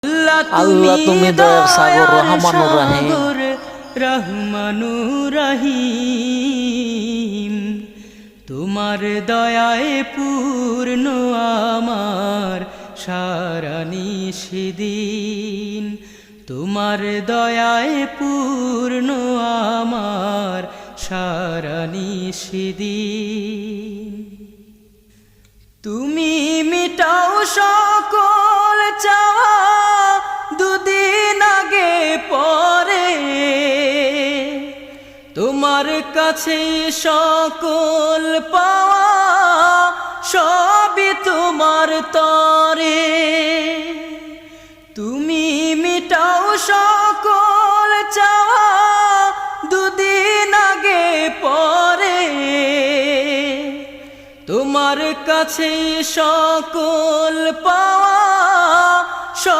আল্লাহ তুমি দয়ার সাগর রহমানুর রহিম। রহমানুর রহিম, তোমার দয়ায় পূর্ণ আমার সারা নিশিদিন। তোমার দয়ায় পূর্ণ আমার সারা নিশিদিন। তুমি মিটাও সকল চাওয়া দুদিন আগে পরে, তোমার কাছে সকল পাওয়া সবই তোমার তরে। তুমি মিটাও সকল চাওয়া দুদিন আগে পরে, তোমার কাছে সকল পাওয়া